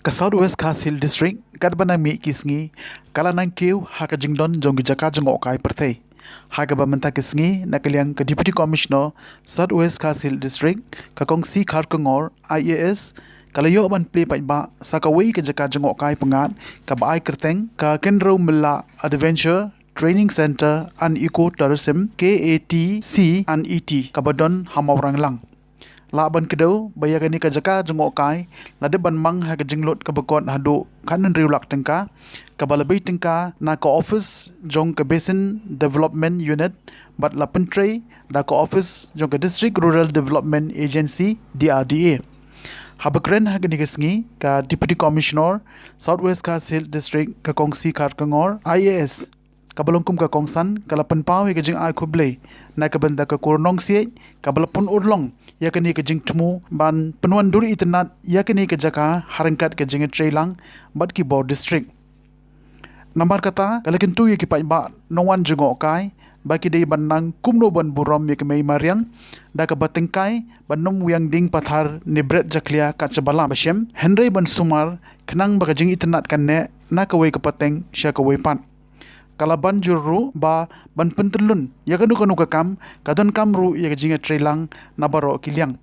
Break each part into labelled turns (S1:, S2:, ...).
S1: Ka Southwest Kasil District kadbana mi kisngi kala nang kiu ha ka jingdon jong jaka jngohkai perthei ha ka bamanta kisngi nakaliang ka Deputy Commissioner Southwest Kasil District ka kongsi khar kongor IAS kalayo ban play pa ba sa kawei ka jaka jngohkai pangat ka baai kerteng ka Kenro Milla Adventure Training Center and Eco Tourism KATC ET kabadon Mawranglang Laban kedau bayagani ka jaka jngohkai lade ban mang ha ka jinglot ka bakot hadu kanan riulak tengka ka balabai tengka na ka office jong ka basin development unit bat la pentrei da ka office jong ka district rural development agency DRDA habakren ha gani kisngi ka Deputy Commissioner Southwest Kasil District ka kongsi kharkangor IAS kabalongkum ka kongsan kalapan pau ka jing ai khuble na ka banda ka kurnong sie kabalapun urlong ya kani ka jing tmu ban penuan duri itnat ya kani ka jaka harangkat ka jing trailang bat ki board district nambar kata kalakin tu ya ki pai ba nongwan jngohkai baki dei banang kumno ban buram ya kemei mariang da ka batengkai banom wiang ding pathar nibret jaklia ka chabala bashem henry ban sumar khnang ba ka jing itnat kan ne na ka wei ka pateng sha ka wei pan kalaban juru ba ban pentelun ya kanu kanu ka kam kadon kam ru ya jinga trailang nabaro kiliang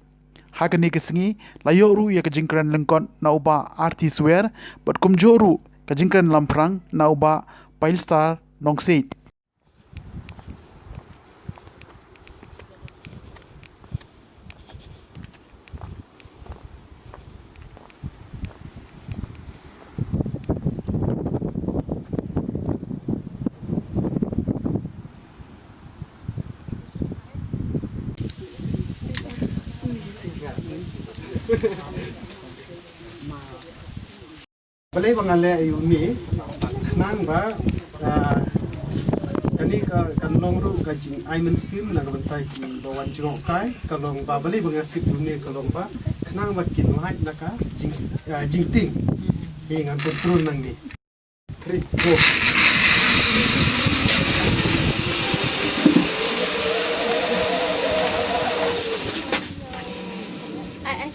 S1: hakani kisngi layo ru ya jingkran lengkon na uba arti swear bat kum joru ka jingkran lamprang na uba pilestar nongsit
S2: Balai bangale ayu ni nang ba kani ka kanlong ru ka jing aimen sim na bantai ki bawan jngohkai kalong ba balai bangasip dunia kalong ba nang ba kin hai naka jing ting hingan kontrol nang ni 3 go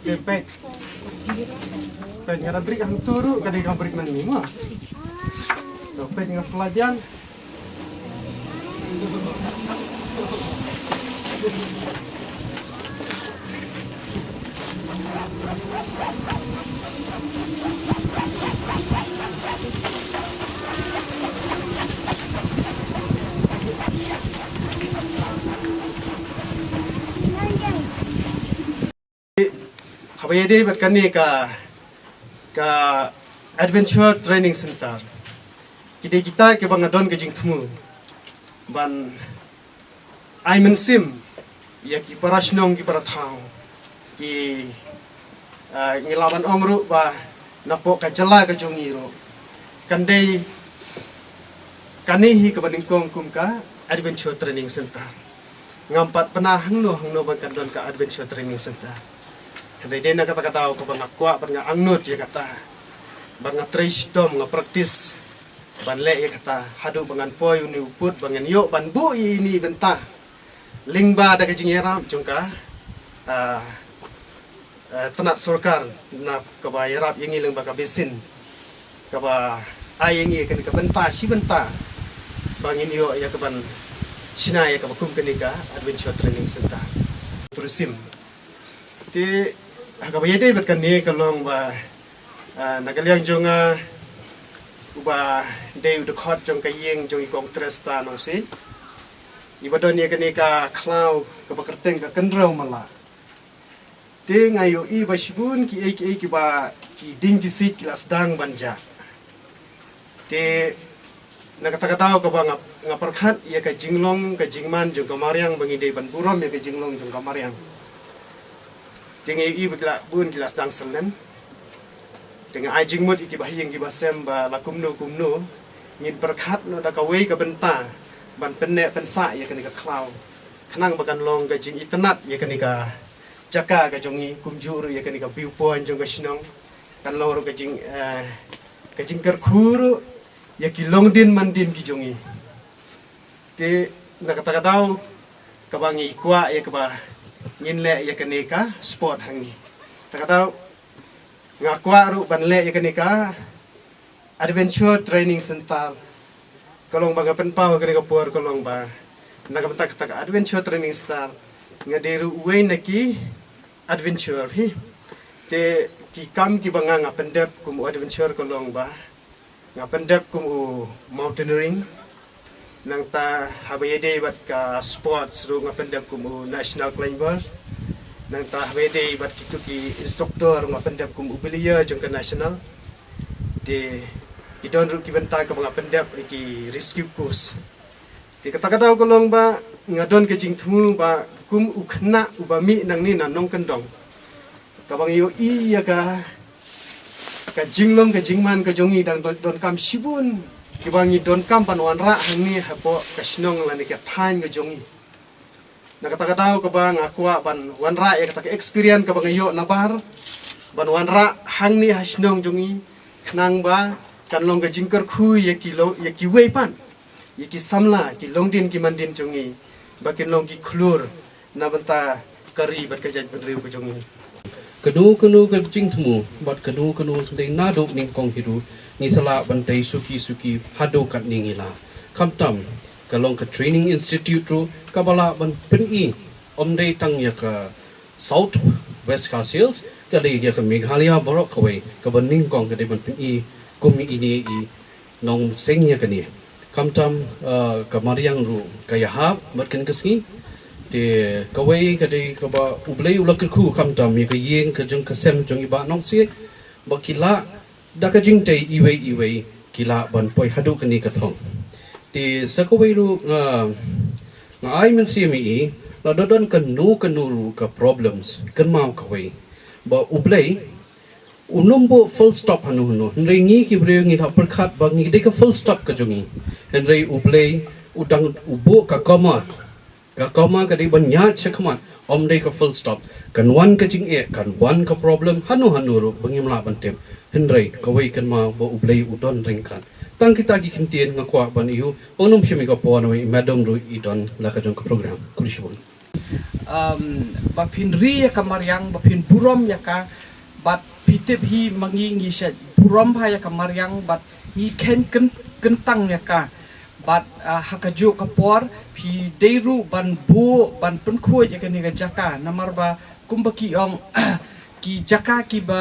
S2: Pepe Pen brik ang turu kadai kang brik nang ni mah. Pen dengan pelajan. Kawai dia berkani ka Adventure Training Center. Kita ke bangadon ke jing temu. Ban aimen sim ya ki parasnong ki parathang ki ngilaban ongru ba napok ka jala ka jongiro. Kandai kanihi ke baningkong kum ka Adventure Training Center. Ngampat pernah hangno ban kadon ka Adventure Training Center. Kadai dia nak kata-kata ko bang akwa ban nga angnut ya kata ban nga trace tom nga praktis ban le ya kata hadu bangan poi uni uput bangan yo ban bu ini benta lingba da kajing yaram jungka tenat sorkar na kaba yarap yangi lingba ka besin kaba ai yangi kan ka benta si benta bangin yo ya ka ban sina ya ka kum kenika Adventure Training Center turusim ti kabaya day berkan ni kalong ba nagaliang jong uba day udakot jong kayeng jong ikong tresta no si ibadon ni kanika klaw kabakerteng ka kendraw mala ti ngayo iba sibun ki ba ki ding kisit kilas dang banja ti nakata-kataw ka ba nga perkhat ya ka jinglong ka jingman jong kamariang bangi day ban buram ya ka jinglong jong kamariang Dengan ibu kila bun kila sedang selen, dengan ajing mut iki bahiyang kiba sem ba lakumno ngin berkat no da kawei ka benta ban penne pensa ya kani ka klaw kanang bakan long ka jing itnat ya kani ka jaka ka jongi kumjuru ya kani ka viewpoint jong ka sinong kan loro ka jing kerkhuru ya ki longdin mandin ki jongi te nakata-kataw kabangi kwa ya ka ba ngin le ya kaneka sport hangi takataw ngakwa ru banle ya kenika adventure training center kalong ba ngapen pa kenika por kalong ba nagabentak tak adventure training center ngaderu uwe naki adventure hi te ki kam ki banga ngapendep kum adventure kalong ba ngapendep kum mountaineering nang ta habede bat ka sports ru ngapendep kum national climbers nang ta habede bat kitu ki instructor ngapendep kum ubelia jong ka national de idon ru ki benta ka ngapendep ki rescue course de kata-kata kolong ba ngadon ke jing thumu ba kum ukhna ubami nang ni nanong kendong kabang yo iya ka jinglong ka jingman ka jongi dan don kam sibun kibangi don kam panwan ra hangni hapo kasnong lani ka than ka jongi nakata-kata ko ba ngakwa ban wanra ya kata experience ka bang yo nabar ban wanra hangni hasnong jongi khnang ba kanlong ka jingkar khu ya kilo ya kiwei pan ya ki samla ki longdin ki mandin jongi bakin long ki khulur na banta kari bat ka jaj benriu ka jongi
S3: kanu ke jing temu bat kanu sending nado ning kong hiru ni sala bantai suki hado kat ningila kamtam kalong ke training institute ru kabala ban peni omdei tang ya ka south west ka hills kali dia ke meghalaya borok kawei ka ban ning kong ke de ban peni kumi ini i nong seng ya kani kamtam ka mariang ru kaya hab bat kan kesni te kawai ka de ka ba ublei ulak ku kamtam ya ka yeng ka jong ka sem jong iba nong si ba kila da ka jing tai iwei kila ban poi hadu kani ka thong te sakawai ru nga ai men si mi la dodon kan nu ru ka problems kan mau kawai ba ublei unombo full stop hanu nrengi ki breu ngi thap perkhat ba ngi de ka full stop ka jongi henrei ublei udang ubo ka koma ka de ban nya chakmat om de ka full stop kan wan ka jing e kan wan ka problem hanu ru bangim la ban tem henrei kawai kan ma ba ublei udon ringkan tang kita gi kimtien ngakwa ban iu onum shimi ka po noi madam ru idon la ka jong ka program kulishbon
S4: bapin ri ya kamaryang bapin burom ya ka bat pitip hi mangi ngi shet burom ha ya kamaryang bat hi ken kentang ya ka bat hakaju kapor pi deiru ban bu ban penkhoi ya kani ga jaka namar ba kumbaki ong ki jaka ki ba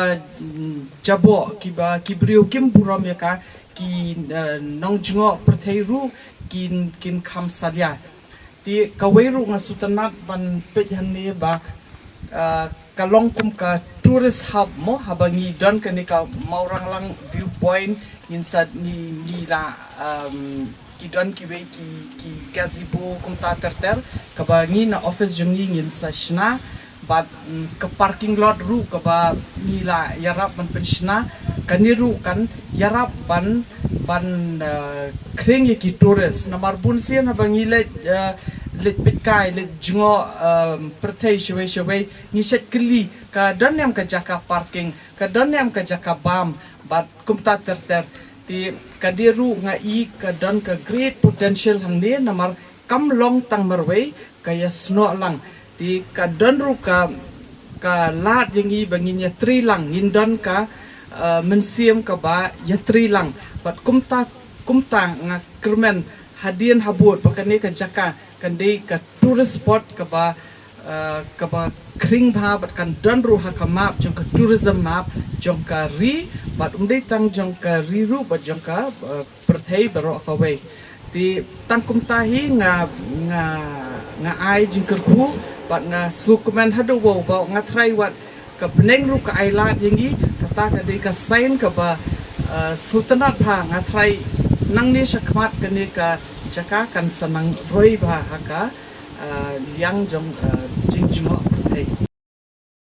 S4: jabo ki ba ki brio kim burom ya ka ki nong jingo pertheiru kin kham salia ti kaweiru nga sutanat ban pejhanne ba kalong kum ka tourist hub mo habangi don kani ka Mawranglang viewpoint insad ni la ki don ki we ki gazebo kum ta terter kabangi na office jungi ngin sa shna bat ke parking lot ru ka ba ni la yarap ban penshna kaniru kan yarap ban kring ki tourist namar bun sian habangi let petkai let jingo perthai shwe ni set kli ka donyam ka jaka parking ka donyam ka jaka bam bat kumta terter ti kadiru nga i ka don ka great potential hande namar kam long tang marwei kaya sno lang ti ka donru ka lat yangi banginya tri lang ngindon ka mensiam ka ba ya tri lang bat kumta nga kermen hadian habut pakane ka jaka kande ka tourist spot ka ba kring bha bat kan donru ha ka map jong ka tourism map jong ka ri bat umdei tang jong ka ri ru bat jong ka perthai baro ka we ti tang kumta hi nga ai jing kerku bat nga sukumen hadu wo ba nga try wat ka peneng ru ka ailat yangi kata ka de ka sign ka ba sultanat bha nga try nang ni sakmat kani ka jaka kan sanang roi bha ka liang jong jingjmo